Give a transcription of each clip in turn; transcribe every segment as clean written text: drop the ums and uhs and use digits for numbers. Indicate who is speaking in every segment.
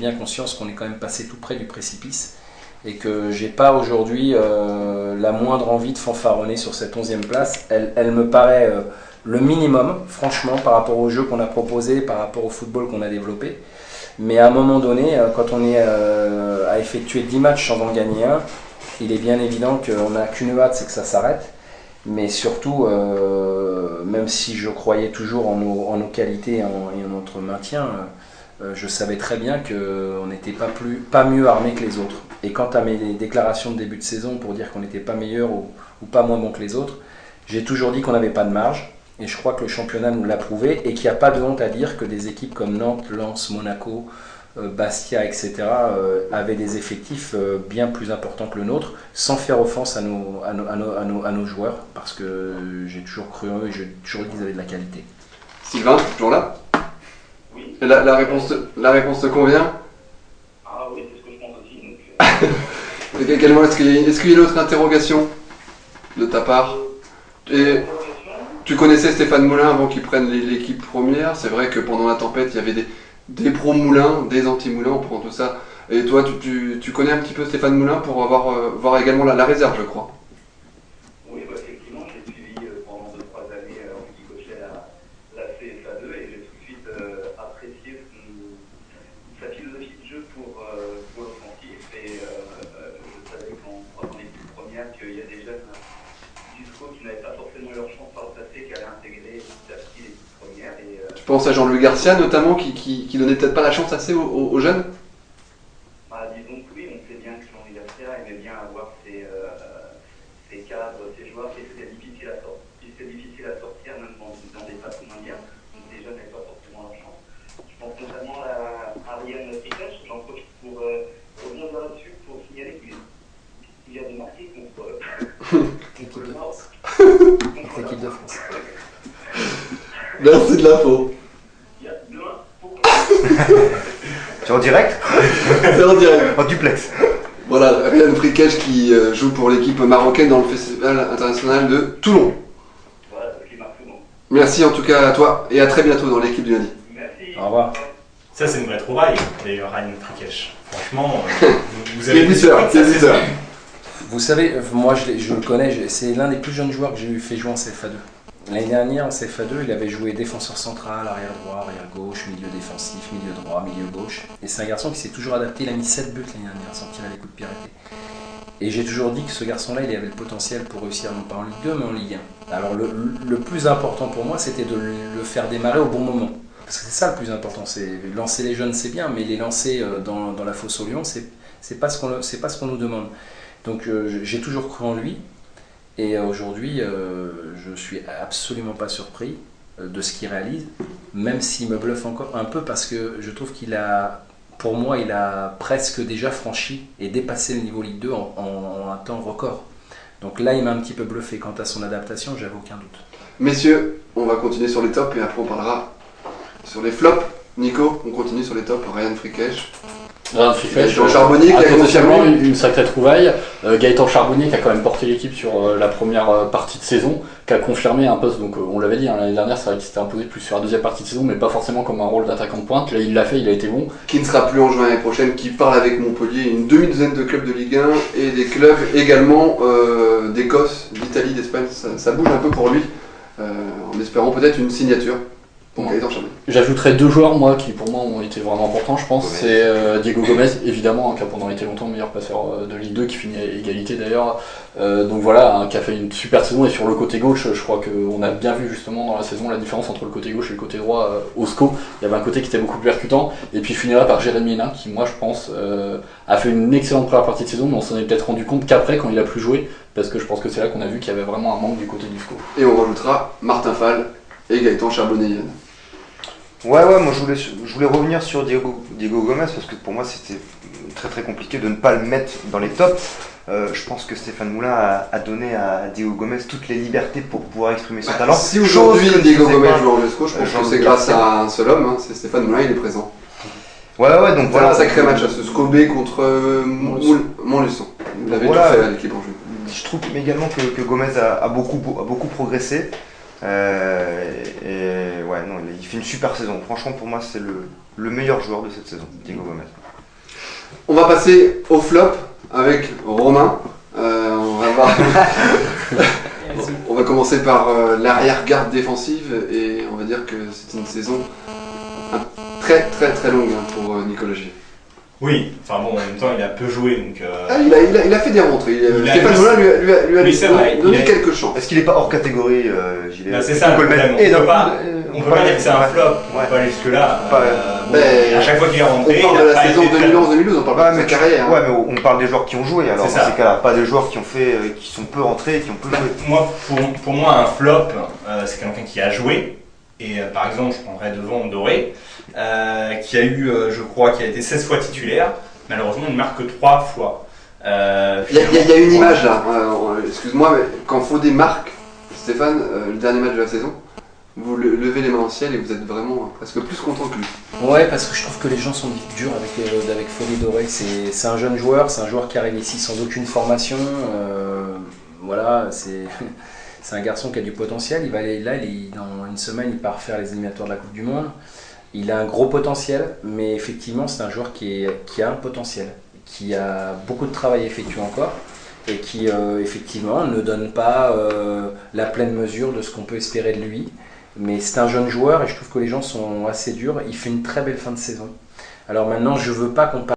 Speaker 1: bien conscience qu'on est quand même passé tout près du précipice et que j'ai pas aujourd'hui la moindre envie de fanfaronner sur cette 11e place. Elle me paraît le minimum, franchement, par rapport au jeu qu'on a proposé, par rapport au football qu'on a développé. Mais à un moment donné, quand on est à effectuer 10 matchs sans en gagner un, il est bien évident qu'on n'a qu'une hâte, c'est que ça s'arrête. Mais surtout, même si je croyais toujours en nos qualités et en notre maintien, je savais très bien qu'on n'était pas mieux armé que les autres. Et quant à mes déclarations de début de saison pour dire qu'on n'était pas meilleur ou pas moins bon que les autres, j'ai toujours dit qu'on n'avait pas de marge. Et je crois que le championnat nous l'a prouvé et qu'il n'y a pas de honte à dire que des équipes comme Nantes, Lens, Monaco, Bastia, etc. Avaient des effectifs bien plus importants que le nôtre, sans faire offense à nos joueurs, parce que j'ai toujours cru en eux et j'ai toujours dit qu'ils avaient de la qualité.
Speaker 2: Sylvain, toujours là?
Speaker 3: Oui.
Speaker 2: La réponse te convient?
Speaker 3: Ah oui, c'est ce que je pense aussi. Donc,
Speaker 2: Également, est-ce qu'il y a une autre interrogation de ta part? Et tu connaissais Stéphane Moulin avant qu'il prenne l'équipe première. C'est vrai que pendant la tempête, il y avait des pro-Moulins, des anti-Moulins, on prend tout ça. Et toi, tu connais un petit peu Stéphane Moulin pour voir également la réserve, je crois.
Speaker 3: oui, bah, effectivement, j'ai suivi pendant 2-3 années Rudy Gauchet la CFA2 et j'ai tout de suite apprécié sa philosophie de jeu pour l'offensif. Et je savais qu'en prenant l'équipe première qu'il y a des jeunes du SCO qui n'avaient pas forcément leur chance par le passé, qui allaient intégrer petit à petit l'équipe première.
Speaker 2: Tu penses à Jean-Louis Garcia notamment, qui donnait peut-être pas la chance assez aux jeunes?
Speaker 3: Bah, disons que oui, on sait bien que Jean-Louis Garcia aimait bien avoir ses cadres, ses joueurs, et c'était difficile à sortir, même dans des phases mondiales. Donc les jeunes n'avaient pas forcément leur chance. Je pense notamment à Ariane Frikash, j'en profite pour revenir là-dessus pour signaler qu'il a démarqué contre le Nord.
Speaker 1: Contre l'équipe de France.
Speaker 2: Merci de l'info.
Speaker 3: Il y a 2-1 pour
Speaker 4: Tu es en direct?
Speaker 2: C'est en direct.
Speaker 4: En duplex.
Speaker 2: Voilà, Ariane Frikash qui joue pour l'équipe marocaine dans le Festival international de Toulon.
Speaker 3: voilà, ce qui marque souvent.
Speaker 2: Merci en tout cas à toi et à très bientôt dans l'équipe du lundi.
Speaker 3: Merci.
Speaker 1: Au revoir.
Speaker 5: Ça, c'est une vraie trouvaille, d'ailleurs, Ryan Frikesh. Franchement, vous
Speaker 2: C'est
Speaker 5: avez
Speaker 2: viseur, c'est viseur.
Speaker 1: Vous savez, moi je le connais, c'est l'un des plus jeunes joueurs que j'ai fait jouer en CFA2. L'année dernière en CFA2, il avait joué défenseur central, arrière droit, arrière gauche, milieu défensif, milieu droit, milieu gauche. Et c'est un garçon qui s'est toujours adapté, il a mis 7 buts l'année dernière sans tirer les coups de pied arrêtés. Et j'ai toujours dit que ce garçon-là, il avait le potentiel pour réussir non pas en Ligue 2 mais en Ligue 1. Alors le plus important pour moi, c'était de le faire démarrer au bon moment. Parce que c'est ça le plus important, c'est lancer les jeunes, c'est bien, mais les lancer dans la fosse au lion, c'est pas ce qu'on nous demande. Donc j'ai toujours cru en lui. Et aujourd'hui, je suis absolument pas surpris de ce qu'il réalise, même s'il me bluffe encore un peu parce que je trouve pour moi, il a presque déjà franchi et dépassé le niveau Ligue 2 en un temps record. Donc là, il m'a un petit peu bluffé. Quant à son adaptation, j'avais aucun doute.
Speaker 2: Messieurs, on va continuer sur les tops et après on parlera sur les flops. Nico, on continue sur les tops. Ryan Frikesh. Gaëtan Charbonnier qui a
Speaker 6: potentiellement
Speaker 2: confirmé.
Speaker 6: une sacrée trouvaille. Gaëtan Charbonnier qui a quand même porté l'équipe sur la première partie de saison, qui a confirmé un poste, donc on l'avait dit l'année dernière, c'est vrai qu'il s'était imposé plus sur la deuxième partie de saison, mais pas forcément comme un rôle d'attaquant de pointe. Là il l'a fait, il a été bon.
Speaker 2: Qui ne sera plus en juin l'année prochaine, qui parle avec Montpellier, une demi-douzaine de clubs de Ligue 1 et des clubs également d'Écosse, d'Italie, d'Espagne. Ça bouge un peu pour lui, en espérant peut-être une signature. Donc Gaëtan Charbonnier.
Speaker 6: J'ajouterais 2 joueurs moi qui pour moi ont été vraiment importants je pense, c'est Diego Gomez évidemment qui a pendant été longtemps meilleur passeur de Ligue 2 qui finit à égalité d'ailleurs, donc voilà, qui a fait une super saison et sur le côté gauche je crois qu'on a bien vu justement dans la saison la différence entre le côté gauche et le côté droit au SCO, il y avait un côté qui était beaucoup plus percutant et puis finira par Jérémy Hénin qui moi je pense a fait une excellente première partie de saison mais on s'en est peut-être rendu compte qu'après quand il a plus joué parce que je pense que c'est là qu'on a vu qu'il y avait vraiment un manque du côté du SCO.
Speaker 2: Et on rajoutera Martin Fall et Gaëtan Charbonnier.
Speaker 4: Ouais, moi je voulais revenir sur Diego Gomez parce que pour moi c'était très très compliqué de ne pas le mettre dans les tops. Je pense que Stéphane Moulin a donné à Diego Gomez toutes les libertés pour pouvoir exprimer son talent.
Speaker 2: Si aujourd'hui Diego Gomez joue en Lesco, je pense que c'est grâce à un seul homme, c'est Stéphane Moulin, il est présent.
Speaker 4: Ouais, donc
Speaker 2: voilà.
Speaker 4: voilà.
Speaker 2: Un sacré match à ce Scobé contre Montluçon. Il avait tout fait à l'équipe en jeu.
Speaker 4: Je trouve également que Gomez a beaucoup progressé. Et ouais, non, il fait une super saison. Franchement, pour moi, c'est le meilleur joueur de cette saison, Diego Gomez.
Speaker 2: On va passer au flop avec Romain. On va voir. On va commencer par l'arrière-garde défensive et on va dire que c'est une saison très longue pour Nicolas G.
Speaker 5: Oui, enfin bon, en même temps, il a peu joué, donc...
Speaker 2: Il a fait des rentrées. Stéphane Moulin lui a donné quelques chances.
Speaker 4: Est-ce qu'il n'est pas hors catégorie, Gilles?
Speaker 5: Bah, c'est ça, on peut pas dire que c'est un flop, on peut pas aller jusque-là. À chaque fois qu'il est rentré,
Speaker 2: on parle de la saison 2011-2012, on parle pas de sa carrière.
Speaker 4: Ouais, mais on parle des joueurs qui ont joué, alors dans
Speaker 5: ça.
Speaker 4: ces cas-là, pas des joueurs qui sont peu rentrés, qui ont peu joué.
Speaker 5: Pour moi, un flop, c'est quelqu'un qui a joué, et par exemple, je prendrais devant Doré, qui a eu, je crois, qui a été 16 fois titulaire, malheureusement, il ne marque que 3 fois.
Speaker 2: Il y a une image là, excuse-moi, mais quand Fodé marque, Stéphane, le dernier match de la saison, vous levez les mains au ciel et vous êtes vraiment presque plus content que lui.
Speaker 1: Ouais, parce que je trouve que les gens sont durs avec Fodé Doré. C'est un jeune joueur, c'est un joueur qui arrive ici sans aucune formation. Voilà, c'est un garçon qui a du potentiel. Il va aller là, dans une semaine, il part faire les éliminatoires de la Coupe du Monde. Il a un gros potentiel, mais effectivement, c'est un joueur qui a un potentiel, qui a beaucoup de travail effectué encore et qui, effectivement, ne donne pas la pleine mesure de ce qu'on peut espérer de lui. Mais c'est un jeune joueur et je trouve que les gens sont assez durs. Il fait une très belle fin de saison. Alors maintenant, je ne veux pas qu'on parle.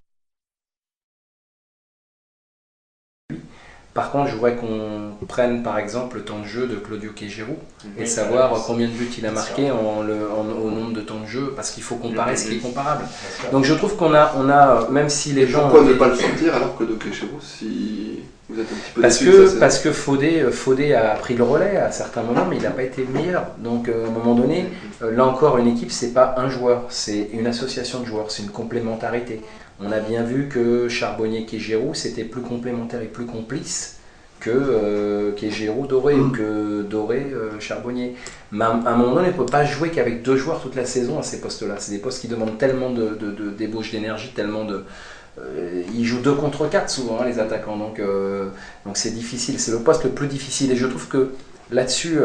Speaker 1: Par contre, je voudrais qu'on prenne par exemple le temps de jeu de Claudio Queijerou et savoir combien de buts il a marqué au nombre de temps de jeu, parce qu'il faut comparer ce qui est comparable. Donc je trouve qu'on a, même si les gens...
Speaker 2: Pourquoi ne pas le sortir alors que Claudio Queijerou, si vous êtes un petit peu déçu
Speaker 1: parce que Fodé a pris le relais à certains moments, mais il n'a pas été le meilleur. Donc à un moment donné, là encore, une équipe, c'est pas un joueur, c'est une association de joueurs, c'est une complémentarité. On a bien vu que Charbonnier-Queijerou, c'était plus complémentaire et plus complice que Queijerou-Doré ou que Doré-Charbonnier. Mais à un moment donné, on ne peut pas jouer qu'avec 2 joueurs toute la saison à ces postes-là. C'est des postes qui demandent tellement de débauche d'énergie, tellement de... ils jouent 2 contre 4 souvent, les attaquants, donc c'est difficile. C'est le poste le plus difficile et je trouve que là-dessus,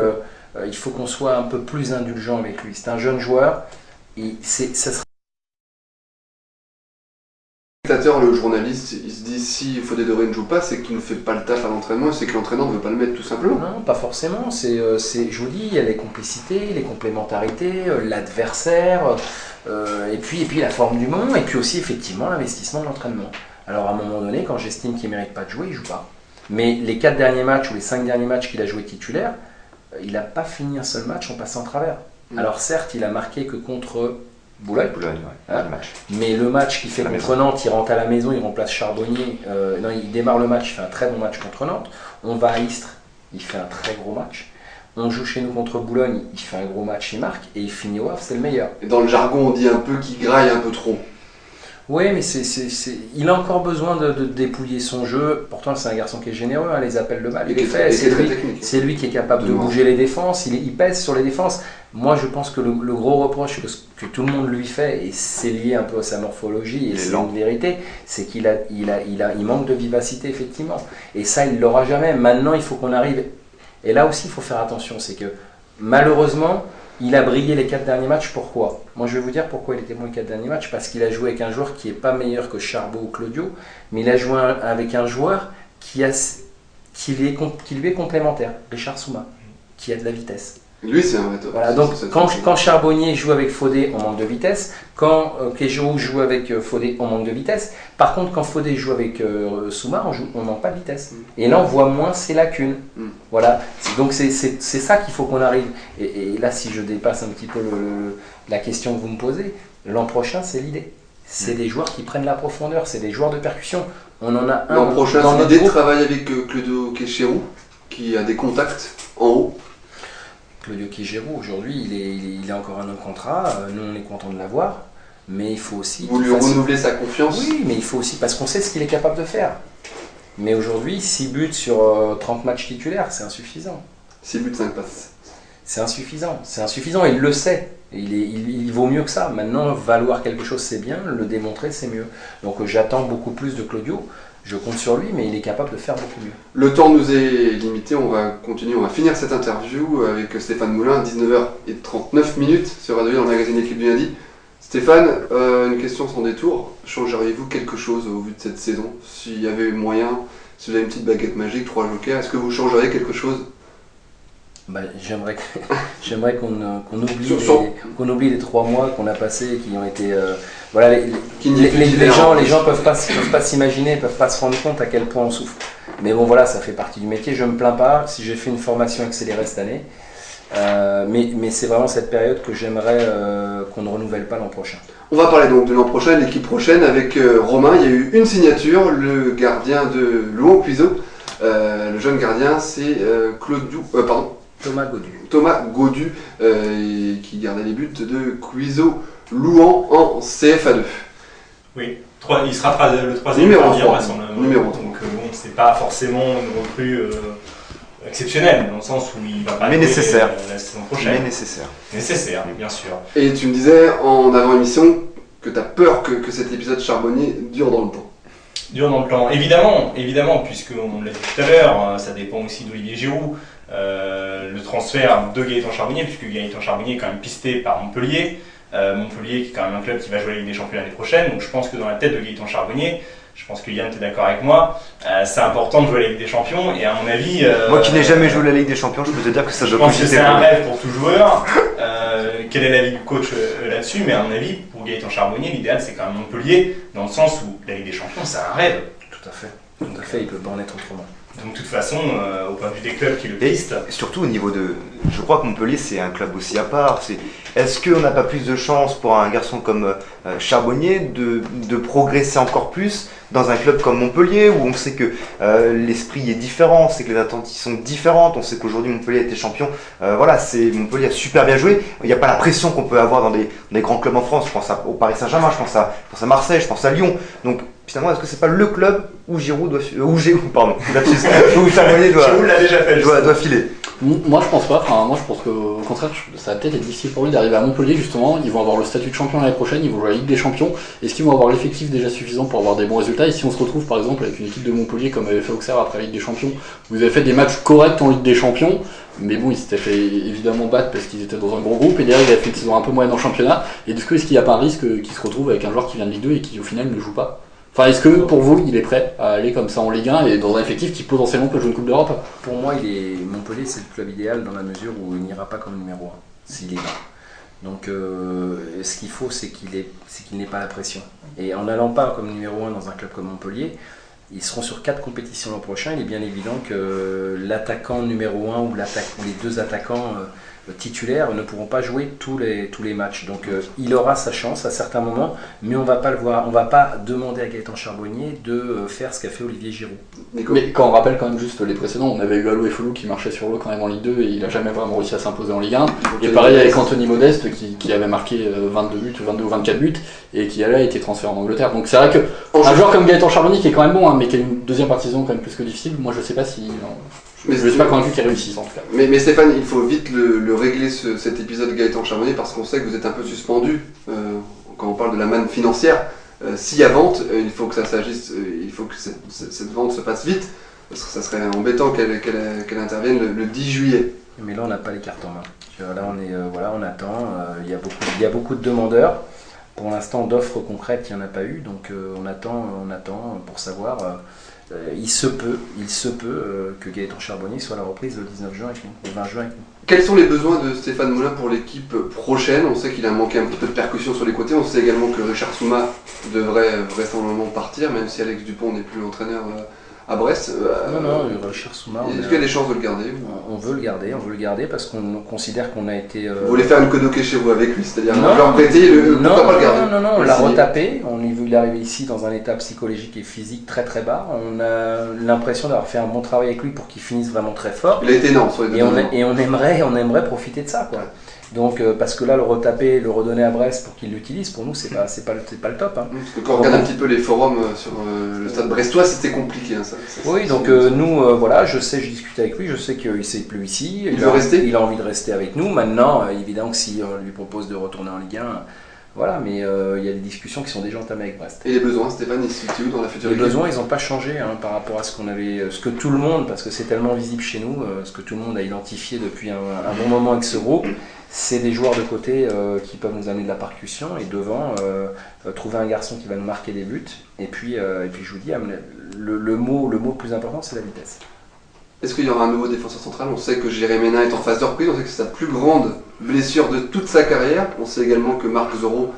Speaker 1: il faut qu'on soit un peu plus indulgent avec lui. C'est un jeune joueur, ça sera...
Speaker 2: Le journaliste, il se dit si Fodé Doré ne joue pas, c'est qu'il ne fait pas le taf à l'entraînement, c'est que l'entraîneur ne veut pas le mettre tout simplement.
Speaker 1: Non, pas forcément. Je vous dis, il y a les complicités, les complémentarités, l'adversaire, et puis la forme du moment, et puis aussi effectivement l'investissement de l'entraînement. Alors à un moment donné, quand j'estime qu'il ne mérite pas de jouer, il ne joue pas. Mais les 4 derniers matchs ou les 5 derniers matchs qu'il a joué titulaire, il n'a pas fini un seul match en passant en travers. Alors certes, il a marqué que contre... Boulogne, hein, mais le match qu'il fait contre Nantes, il rentre à la maison, il remplace Charbonnier, non, il démarre le match, il fait un très bon match contre Nantes. On va à Istres, il fait un très gros match. On joue chez nous contre Boulogne, il fait un gros match, il marque, et il finit au Havre, c'est le meilleur.
Speaker 2: Et dans le jargon, on dit un peu qu'il graille un peu trop.
Speaker 1: Oui, mais il a encore besoin de dépouiller son jeu. Pourtant, c'est un garçon qui est généreux, hein, les appels de balle, il les fait. C'est lui qui est capable de bouger les défenses, il pèse sur les défenses. Moi, je pense que le gros reproche que tout le monde lui fait, et c'est lié un peu à sa morphologie, et c'est une vérité, c'est qu'il manque de vivacité, effectivement. Et ça, il ne l'aura jamais. Maintenant, il faut qu'on arrive... Et là aussi, il faut faire attention, c'est que malheureusement... Il a brillé les 4 derniers matchs, pourquoi? Moi je vais vous dire pourquoi il était bon les 4 derniers matchs, parce qu'il a joué avec un joueur qui n'est pas meilleur que Charbot ou Claudio, mais il a joué avec un joueur qui lui est complémentaire, Richard Souma, qui a de la vitesse.
Speaker 2: Lui c'est un vrai top.
Speaker 1: Voilà, donc quand Charbonnier joue avec Fodé, on manque de vitesse. Quand Queijerou joue avec Fodé, on manque de vitesse. Par contre, quand Fodé joue avec Souma, on manque pas de vitesse. Et là, on voit moins ses lacunes. Voilà. Donc c'est ça qu'il faut qu'on arrive. Et là, si je dépasse un petit peu la question que vous me posez, l'an prochain, c'est l'idée. C'est des joueurs qui prennent la profondeur, c'est des joueurs de percussion. On en a un.
Speaker 2: L'an prochain, c'est l'idée de travailler avec Claudio Queijerou, qui a des contacts en haut.
Speaker 1: Claudio Queijerou, aujourd'hui, il a encore un autre contrat. Nous, on est content de l'avoir. Mais il faut aussi...
Speaker 2: Vous lui renouvelez sa confiance?
Speaker 1: Oui, mais il faut aussi... Parce qu'on sait ce qu'il est capable de faire. Mais aujourd'hui, 6 buts sur 30 matchs titulaires, c'est insuffisant.
Speaker 2: 6 buts, 5 passes.
Speaker 1: C'est insuffisant. C'est insuffisant, il le sait. Il vaut mieux que ça. Maintenant, valoir quelque chose, c'est bien. Le démontrer, c'est mieux. Donc j'attends beaucoup plus de Claudio. Je compte sur lui, mais il est capable de faire beaucoup mieux.
Speaker 2: Le temps nous est limité, on va continuer, on va finir cette interview avec Stéphane Moulin, 19h39 sur Radio dans le magazine Équipe du lundi. Stéphane, une question sans détour. Changeriez-vous quelque chose au vu de cette saison? S'il y avait moyen, si vous avez une petite baguette magique, 3 jokers, est-ce que vous changeriez quelque chose?
Speaker 1: Bah, j'aimerais qu'on oublie,
Speaker 2: Sur-
Speaker 1: qu'on oublie les 3 mois qu'on a passés et qui ont été... voilà,
Speaker 2: Qui n'y fait
Speaker 1: les
Speaker 2: différent.
Speaker 1: gens peuvent pas s'imaginer, peuvent pas se rendre compte à quel point on souffre. Mais bon voilà, ça fait partie du métier, je me plains pas si j'ai fait une formation accélérée cette année. Mais c'est vraiment cette période que j'aimerais qu'on ne renouvelle pas l'an prochain.
Speaker 2: On va parler donc de l'an prochain, l'équipe prochaine avec Romain. Il y a eu une signature, le gardien de Louan-Cuiseaux. Le jeune gardien, c'est Thomas Gaudu, qui gardait les buts de Cuiseaux-Louan en CFA2.
Speaker 5: Oui, il sera le troisième
Speaker 2: Numéro
Speaker 5: gardien,
Speaker 2: 3.
Speaker 5: vraisemblablement.
Speaker 2: Numéro 3.
Speaker 5: Donc bon, c'est pas forcément une recrue exceptionnelle, dans le sens où il va pas
Speaker 4: Mais
Speaker 5: jouer,
Speaker 4: nécessaire.
Speaker 5: La saison
Speaker 4: Mais
Speaker 5: prochaine.
Speaker 4: nécessaire.
Speaker 5: Nécessaire, bien sûr.
Speaker 2: Et tu me disais en avant-émission que tu as peur que cet épisode charbonnier dure dans le temps.
Speaker 5: Dur dans le plan. Évidemment, puisqu'on l'a dit tout à l'heure, ça dépend aussi d'Olivier Giroud. Le transfert de Gaëtan Charbonnier, puisque Gaëtan Charbonnier est quand même pisté par Montpellier. Montpellier qui est quand même un club qui va jouer la Ligue des Champions l'année prochaine. Donc je pense que dans la tête de Gaëtan Charbonnier, je pense que Yann, tu es d'accord avec moi, c'est important de jouer la Ligue des Champions. Et à mon avis...
Speaker 4: Moi qui n'ai jamais joué la Ligue des Champions, je peux te dire que ça
Speaker 5: je
Speaker 4: doit
Speaker 5: pense que
Speaker 4: cogiter
Speaker 5: c'est un
Speaker 4: pour lui.
Speaker 5: rêve pour tout joueur. Quel est l'avis du coach là-dessus? Mais à mon avis, pour Gaëtan Charbonnier, l'idéal c'est quand même Montpellier, dans le sens où la Ligue des Champions c'est un rêve.
Speaker 1: Tout à fait. Tout à fait, il peut pas en être autrement.
Speaker 5: Donc de toute façon, au point de vue des clubs qui le
Speaker 4: Et
Speaker 5: pistent,
Speaker 4: surtout au niveau de... Je crois que Montpellier c'est un club aussi à part. Est-ce qu'on n'a pas plus de chance pour un garçon comme Charbonnier de progresser encore plus dans un club comme Montpellier où on sait que l'esprit est différent, on sait que les attentes y sont différentes, on sait qu'aujourd'hui Montpellier a été champion. Voilà, Montpellier a super bien joué. Il n'y a pas la pression qu'on peut avoir dans des grands clubs en France. Je pense au Paris Saint-Germain, je pense à Marseille, je pense à Lyon. Donc finalement, est-ce que c'est pas le club où Giroud doit où Charbonnier
Speaker 5: Giroud l'a déjà fait.
Speaker 4: doit filer?
Speaker 6: Moi je pense pas, enfin, moi je pense qu'au contraire ça va peut-être être difficile pour lui d'arriver à Montpellier justement, ils vont avoir le statut de champion l'année prochaine, ils vont jouer la Ligue des Champions, est-ce qu'ils vont avoir l'effectif déjà suffisant pour avoir des bons résultats? Et si on se retrouve par exemple avec une équipe de Montpellier comme avait fait Auxerre après la Ligue des Champions, vous avez fait des matchs corrects en Ligue des Champions, mais bon ils s'étaient fait évidemment battre parce qu'ils étaient dans un gros groupe et derrière il a fait une saison un peu moyenne en championnat, et du coup est-ce qu'il n'y a pas un risque qu'il se retrouve avec un joueur qui vient de Ligue 2 et qui au final ne joue pas? Enfin, est-ce que pour vous, il est prêt à aller comme ça en Ligue 1 et dans un effectif qui potentiellement peut jouer une Coupe d'Europe?
Speaker 1: Pour moi, Montpellier, c'est le club idéal dans la mesure où il n'ira pas comme numéro 1, s'il est là. Donc, ce qu'il faut, c'est qu'il n'ait pas la pression. Et en n'allant pas comme numéro 1 dans un club comme Montpellier, ils seront sur 4 compétitions l'an prochain. Il est bien évident que l'attaquant numéro 1 ou les 2 attaquants titulaires ne pourront pas jouer tous les matchs. Donc il aura sa chance à certains moments, mais on va pas le voir. On va pas demander à Gaëtan Charbonnier de faire ce qu'a fait Olivier Giroud.
Speaker 2: Nico.
Speaker 6: Mais quand on rappelle quand même juste les précédents, on avait eu Alou et Folou qui marchait sur l'eau quand même en Ligue 2 et il a jamais vraiment réussi à s'imposer en Ligue 1. Et pareil avec Anthony Modeste qui avait marqué 22 buts, 22 ou 24 buts et qui a été transféré en Angleterre. Donc c'est vrai que un joueur comme Gaëtan Charbonnier qui est quand même bon, hein, mais qui a une deuxième partie de saison quand même plus que difficile, moi je sais pas si...
Speaker 2: Mais
Speaker 6: je suis pas convaincu qu'il réussisse en tout cas.
Speaker 2: Mais Stéphane, il faut vite le régler cet épisode Gaëtan Charbonnier parce qu'on sait que vous êtes un peu suspendu quand on parle de la manne financière. S'il y a vente, il faut que ça s'agisse, il faut que cette vente se passe vite parce que ça serait embêtant qu'elle intervienne le 10 juillet.
Speaker 1: Mais là, on n'a pas les cartes en main. Là, on attend. Il y a beaucoup de demandeurs. Pour l'instant, d'offres concrètes, il n'y en a pas eu. Donc, on attend pour savoir. Il se peut que Gaëtan Charbonnier soit à la reprise le 19 juin avec nous, le 20 juin avec nous.
Speaker 2: Quels sont les besoins de Stéphane Moulin pour l'équipe prochaine? On sait qu'il a manqué un petit peu de percussion sur les côtés. On sait également que Richard Souma devrait vraisemblablement partir, même si Alex Dupont n'est plus l'entraîneur à Brest.
Speaker 1: Non, Richard Souma.
Speaker 2: Est-ce qu'il y a des chances de le garder?
Speaker 1: On veut le garder parce qu'on considère qu'on a été.
Speaker 2: Vous voulez faire une codoké chez vous avec lui, c'est-à-dire
Speaker 1: Non,
Speaker 2: leur prêter pourquoi pas le garder?
Speaker 1: Non, on l'a retapé. Il est arrivé ici dans un état psychologique et physique très très bas. On a l'impression d'avoir fait un bon travail avec lui pour qu'il finisse vraiment très fort.
Speaker 2: Il a été énorme sur les deux ans.
Speaker 1: Et on aimerait profiter de ça, quoi. Donc, parce que là, le retaper, le redonner à Brest pour qu'il l'utilise, pour nous, c'est pas le top. Hein.
Speaker 2: Parce que quand on regarde un petit peu les forums sur le stade brestois, c'était compliqué. Hein, ça,
Speaker 1: oui, donc nous, voilà, j'ai discuté avec lui, je sais qu'il ne sait plus ici.
Speaker 2: Il veut rester.
Speaker 1: Il a envie de rester avec nous. Maintenant, évidemment que si on lui propose de retourner en Ligue 1, voilà, mais il y a des discussions qui sont déjà entamées avec Brest.
Speaker 2: Et les besoins, Stéphane, ils se situent où dans la future
Speaker 1: Les
Speaker 2: équipe?
Speaker 1: besoins, ils n'ont pas changé par rapport à ce qu'on avait, ce que tout le monde, parce que c'est tellement visible chez nous, ce que tout le monde a identifié depuis un bon moment avec ce groupe, c'est des joueurs de côté qui peuvent nous amener de la percussion et devant trouver un garçon qui va nous marquer des buts. Et puis je vous dis, le mot le plus important, c'est la vitesse.
Speaker 2: Est-ce qu'il y aura un nouveau défenseur central? On sait que Jérémy Hénin est en phase de reprise, on sait que c'est sa plus grande blessure de toute sa carrière. On sait également que Marc Zoro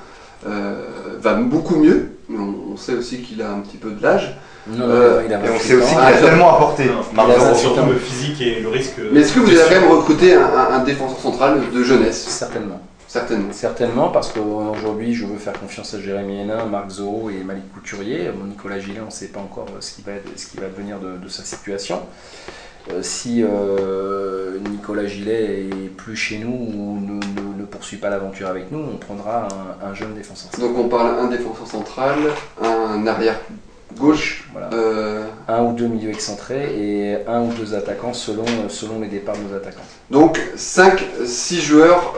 Speaker 2: va beaucoup mieux, mais on sait aussi qu'il a un petit peu de l'âge.
Speaker 1: Non, il a
Speaker 4: Et on
Speaker 1: 28
Speaker 4: sait aussi
Speaker 1: ans.
Speaker 4: qu'il a tellement apporté. Marc
Speaker 1: Il a
Speaker 4: Zoro.
Speaker 1: 28
Speaker 5: Surtout
Speaker 1: ans.
Speaker 5: le physique et le risque.
Speaker 2: Mais est-ce que vous avez quand même recruté un défenseur central de jeunesse?
Speaker 1: Certainement.
Speaker 2: Certainement.
Speaker 1: Certainement, parce qu'aujourd'hui, je veux faire confiance à Jérémy Hénin, Marc Zoro et Malik Couturier. Nicolas Gillet, on ne sait pas encore ce qui va devenir de sa situation. Si Nicolas Gillet est plus chez nous ou ne poursuit pas l'aventure avec nous, on prendra un jeune défenseur central.
Speaker 2: Donc on parle un défenseur central, un arrière gauche,
Speaker 1: Voilà. Un ou deux milieux excentrés et un ou deux attaquants selon les départs de nos attaquants.
Speaker 2: donc 5-6 joueurs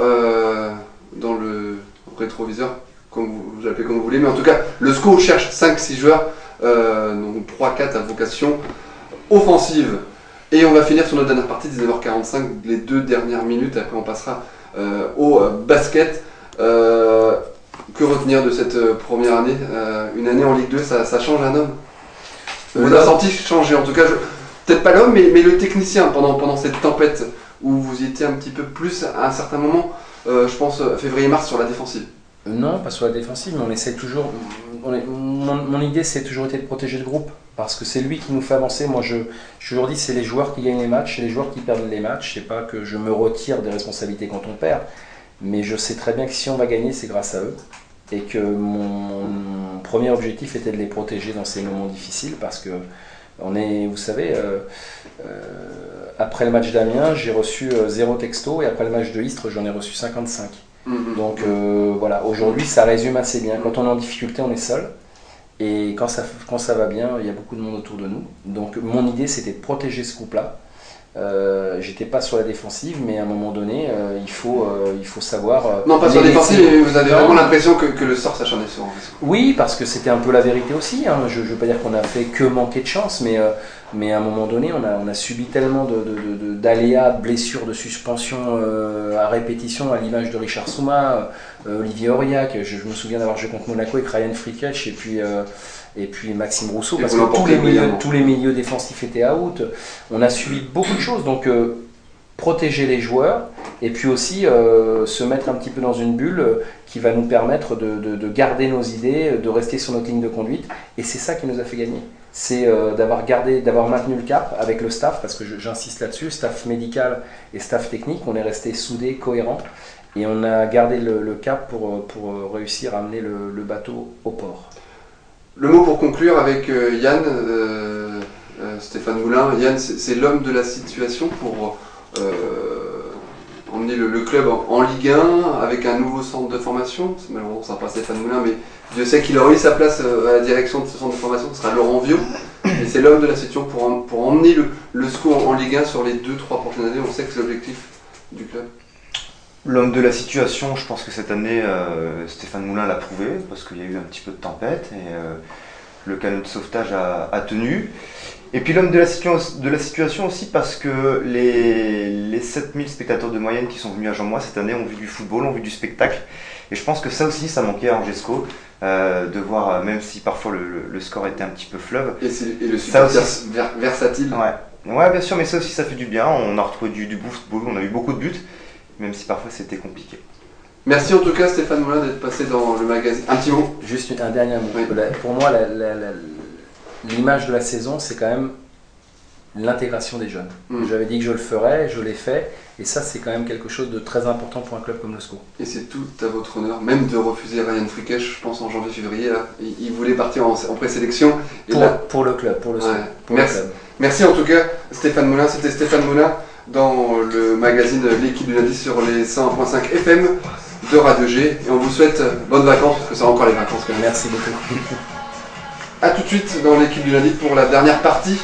Speaker 2: dans le rétroviseur, comme vous l'appelez comme vous voulez, mais en tout cas le SCO cherche 5-6 joueurs, donc 3-4 à vocation offensive. Et on va finir sur notre dernière partie, 19h45, les 2 dernières minutes, après on passera au basket. Que retenir de cette première année? Une année en Ligue 2, ça change un homme? Vous avez senti changer, en tout cas, peut-être pas l'homme, mais le technicien pendant cette tempête où vous étiez un petit peu plus à un certain moment, je pense février-mars sur la défensive.
Speaker 1: Non, pas sur la défensive, mais on essaie toujours. Mon idée, c'est toujours été de protéger le groupe, parce que c'est lui qui nous fait avancer. Moi, je toujours dit, c'est les joueurs qui gagnent les matchs, c'est les joueurs qui perdent les matchs. C'est pas que je me retire des responsabilités quand on perd, mais je sais très bien que si on va gagner, c'est grâce à eux. Et que mon premier objectif était de les protéger dans ces moments difficiles, parce que vous savez, après le match d'Amiens, j'ai reçu 0 texto, et après le match de Istres, j'en ai reçu 55. Donc voilà, aujourd'hui ça résume assez bien. Quand on est en difficulté, on est seul. Et quand ça va bien, il y a beaucoup de monde autour de nous. Donc mon idée, c'était de protéger ce groupe-là. J'étais pas sur la défensive, mais à un moment donné, il faut savoir.
Speaker 2: Non, pas sur la défensive, mais vous avez
Speaker 1: Non.
Speaker 2: vraiment l'impression que le sort s'acharnait sur vous.
Speaker 1: Oui, parce que c'était un peu la vérité aussi. Hein. Je veux pas dire qu'on a fait que manquer de chance, mais à un moment donné, on a subi tellement d'aléas, de blessures, de suspensions à répétition, à l'image de Richard Souma, Olivier Aurillac. Je me souviens d'avoir joué contre Monaco avec Ryan Frikech et puis Maxime Rousseau,
Speaker 2: Et
Speaker 1: parce
Speaker 2: vous
Speaker 1: que
Speaker 2: l'emportez
Speaker 1: tous les milieux défensifs étaient out. On a subi beaucoup de choses, donc protéger les joueurs et puis aussi se mettre un petit peu dans une bulle qui va nous permettre de garder nos idées, de rester sur notre ligne de conduite, et c'est ça qui nous a fait gagner. C'est d'avoir maintenu le cap avec le staff, parce que j'insiste là-dessus, staff médical et staff technique, on est resté soudés, cohérents, et on a gardé le cap pour réussir à amener le bateau au port.
Speaker 2: Le mot pour conclure avec Yann, Stéphane Moulin. Yann, c'est l'homme de la situation pour emmener le club en Ligue 1 avec un nouveau centre de formation. Malheureusement, ça ne sera pas Stéphane Moulin, mais Dieu sait qu'il aurait eu sa place à la direction de ce centre de formation. Ce sera Laurent Viau. Et c'est l'homme de la situation pour emmener le SCO en Ligue 1 sur les 2-3 prochaines années. On sait que c'est l'objectif du club.
Speaker 4: L'homme de la situation, je pense que cette année, Stéphane Moulin l'a prouvé, parce qu'il y a eu un petit peu de tempête et le canot de sauvetage a tenu. Et puis l'homme de la situation aussi, parce que les 7000 spectateurs de moyenne qui sont venus à Jean-Moi cette année ont vu du football, ont vu du spectacle. Et je pense que ça aussi, ça manquait à Angesco, de voir, même si parfois le score était un petit peu fleuve.
Speaker 2: Et le super versatile.
Speaker 4: Ouais, bien sûr, mais ça aussi, ça fait du bien. On a retrouvé du beau football, on a eu beaucoup de buts, même si parfois c'était compliqué.
Speaker 2: Merci en tout cas Stéphane Moulin d'être passé dans le magazine. Un petit mot.
Speaker 1: Juste un dernier mot.
Speaker 2: Oui.
Speaker 1: Pour moi, l'image de la saison, c'est quand même l'intégration des jeunes. J'avais dit que je le ferais, je l'ai fait, et ça c'est quand même quelque chose de très important pour un club comme le SCO.
Speaker 2: Et c'est tout à votre honneur, même de refuser Ryan Frikech, je pense en janvier-février. Il voulait partir en présélection.
Speaker 1: Pour le club, pour le SCO.
Speaker 2: Ouais.
Speaker 1: Pour
Speaker 2: Merci.
Speaker 1: le club.
Speaker 2: Merci en tout cas Stéphane Moulin. C'était Stéphane Moulin dans le magazine L'équipe du lundi sur les 101.5 FM de Radio G. Et on vous souhaite bonnes vacances, parce que c'est encore les vacances quand même.
Speaker 1: Merci beaucoup.
Speaker 2: A tout de suite dans l'équipe du lundi pour la dernière partie